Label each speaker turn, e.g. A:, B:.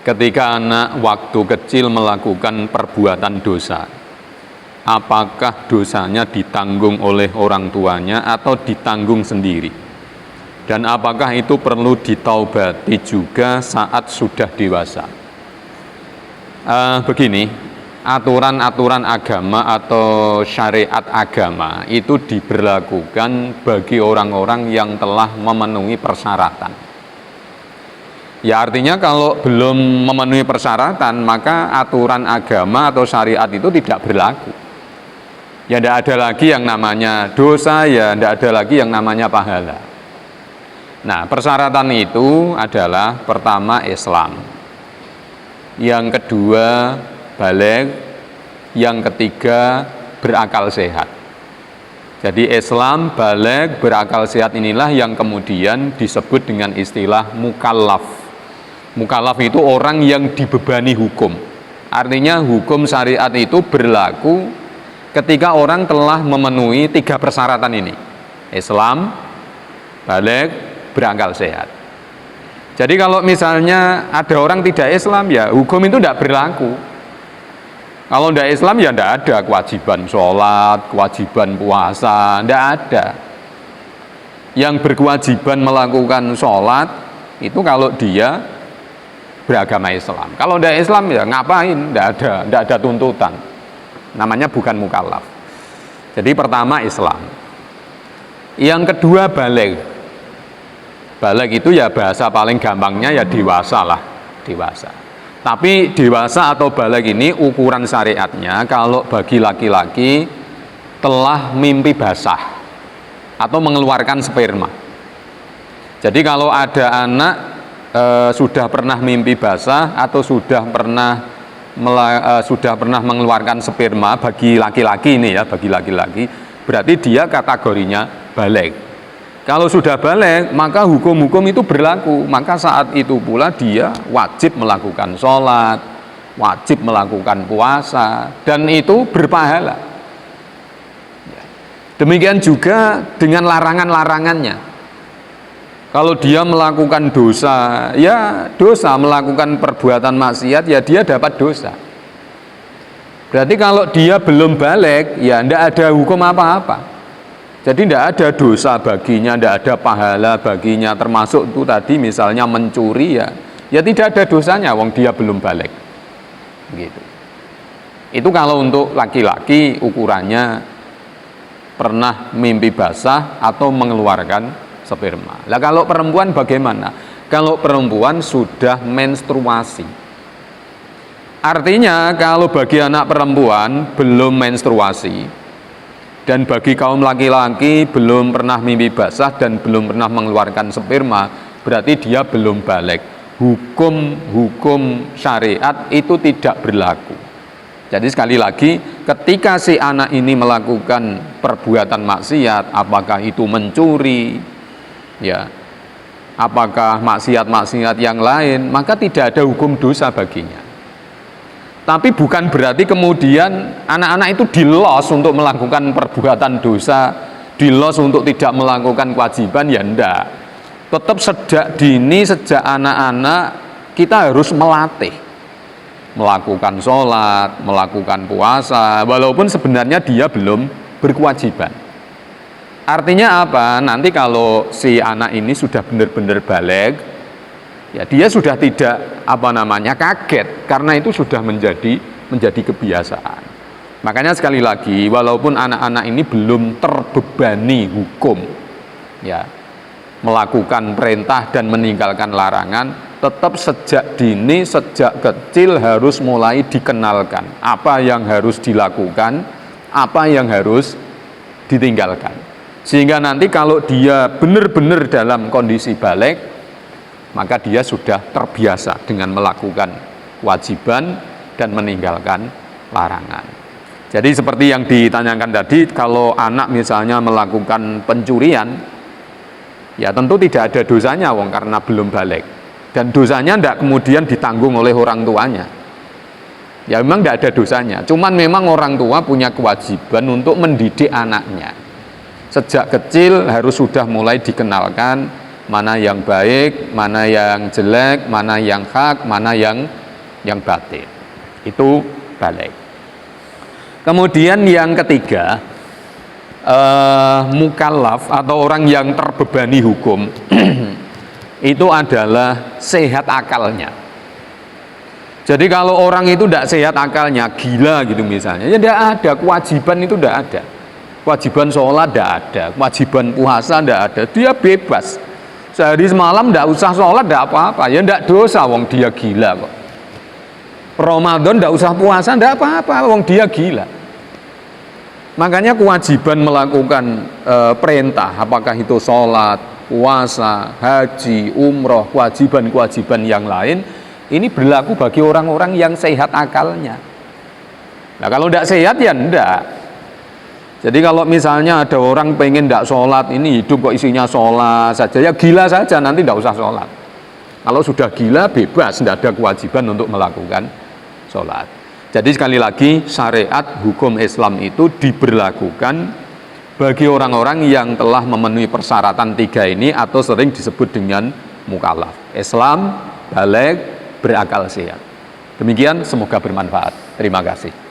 A: ketika anak waktu kecil melakukan perbuatan dosa, apakah dosanya ditanggung oleh orang tuanya atau ditanggung sendiri? Dan apakah itu perlu ditaubati juga saat sudah dewasa? Begini, aturan-aturan agama atau syariat agama itu diberlakukan bagi orang-orang yang telah memenuhi persyaratan. Ya artinya kalau belum memenuhi persyaratan, maka aturan agama atau syariat itu tidak berlaku. Ya tidak ada lagi yang namanya dosa, ya tidak ada lagi yang namanya pahala. Nah, persyaratan itu adalah pertama Islam, yang kedua baligh, yang ketiga berakal sehat. Jadi Islam, baligh, berakal sehat inilah yang kemudian disebut dengan istilah mukallaf. Mukallaf itu orang yang dibebani hukum. Artinya hukum syariat itu berlaku ketika orang telah memenuhi 3 persyaratan ini: Islam, baligh, berakal sehat. Jadi kalau misalnya ada orang tidak Islam, ya hukum itu tidak berlaku. Kalau tidak Islam ya tidak ada kewajiban sholat, kewajiban puasa, tidak ada. Yang berkewajiban melakukan sholat itu kalau dia beragama Islam. Kalau tidak Islam ya ngapain? Tidak ada tuntutan. Namanya bukan mukallaf. Jadi pertama Islam. Yang kedua baligh. Baligh itu ya bahasa paling gampangnya ya dewasa lah, dewasa. Tapi dewasa atau baligh ini ukuran syariatnya kalau bagi laki-laki telah mimpi basah atau mengeluarkan sperma. Jadi kalau ada anak sudah pernah mimpi basah atau sudah pernah mengeluarkan sperma, bagi laki-laki ini ya, bagi laki-laki berarti dia kategorinya baligh. Kalau sudah baligh, maka hukum-hukum itu berlaku. Maka saat itu pula dia wajib melakukan sholat, wajib melakukan puasa, dan itu berpahala. Demikian juga dengan larangan-larangannya. Kalau dia melakukan dosa, ya dosa, melakukan perbuatan maksiat, ya dia dapat dosa. Berarti kalau dia belum baligh, ya tidak ada hukum apa-apa. Jadi tidak ada dosa baginya, tidak ada pahala baginya, termasuk itu tadi misalnya mencuri, ya tidak ada dosanya, wong dia belum baligh. Gitu. Itu kalau untuk laki-laki ukurannya pernah mimpi basah atau mengeluarkan sperma. Lah kalau perempuan bagaimana? Kalau perempuan sudah menstruasi. Artinya kalau bagi anak perempuan belum menstruasi dan bagi kaum laki-laki belum pernah mimpi basah dan belum pernah mengeluarkan sperma, berarti dia belum baligh. Hukum syariat itu tidak berlaku. Jadi sekali lagi, ketika si anak ini melakukan perbuatan maksiat, apakah itu mencuri, ya, apakah maksiat-maksiat yang lain, maka tidak ada hukum dosa baginya. Tapi bukan berarti kemudian anak-anak itu dilos untuk melakukan perbuatan dosa, dilos untuk tidak melakukan kewajiban, ya enggak. Tetap sejak dini, sejak anak-anak kita harus melatih melakukan sholat, melakukan puasa, walaupun sebenarnya dia belum berkewajiban. Artinya apa? Nanti kalau si anak ini sudah benar-benar baligh, ya dia sudah tidak kaget, karena itu sudah menjadi kebiasaan. Makanya sekali lagi, walaupun anak-anak ini belum terbebani hukum, ya, melakukan perintah dan meninggalkan larangan, tetap sejak dini, sejak kecil harus mulai dikenalkan apa yang harus dilakukan, apa yang harus ditinggalkan. Sehingga nanti kalau dia benar-benar dalam kondisi baligh, maka dia sudah terbiasa dengan melakukan kewajiban dan meninggalkan larangan. Jadi seperti yang ditanyakan tadi, kalau anak misalnya melakukan pencurian, ya tentu tidak ada dosanya wong karena belum baligh. Dan dosanya tidak kemudian ditanggung oleh orang tuanya. Ya memang tidak ada dosanya, cuman memang orang tua punya kewajiban untuk mendidik anaknya. Sejak kecil harus sudah mulai dikenalkan mana yang baik, mana yang jelek, mana yang hak, mana yang yang batin. Itu balik. Kemudian yang ketiga, mukallaf atau orang yang terbebani hukum itu adalah sehat akalnya. Jadi kalau orang itu tidak sehat akalnya, gila gitu misalnya, ya tidak ada, kewajiban itu tidak ada. Kewajiban sholat tidak ada, kewajiban puasa tidak ada, dia bebas. Sehari semalam tidak usah sholat, tidak apa-apa, ya tidak dosa, wong dia gila kok. Ramadan tidak usah puasa, tidak apa-apa, wong dia gila. Makanya kewajiban melakukan perintah, apakah itu sholat, puasa, haji, umroh, kewajiban-kewajiban yang lain, ini berlaku bagi orang-orang yang sehat akalnya. Nah kalau tidak sehat ya tidak. Jadi kalau misalnya ada orang pengen tidak sholat, ini hidup kok isinya sholat saja, ya gila saja, nanti tidak usah sholat. Kalau sudah gila bebas, tidak ada kewajiban untuk melakukan sholat. Jadi sekali lagi, syariat hukum Islam itu diberlakukan bagi orang-orang yang telah memenuhi persyaratan tiga ini atau sering disebut dengan mukallaf. Islam, baligh, berakal sehat. Demikian, semoga bermanfaat. Terima kasih.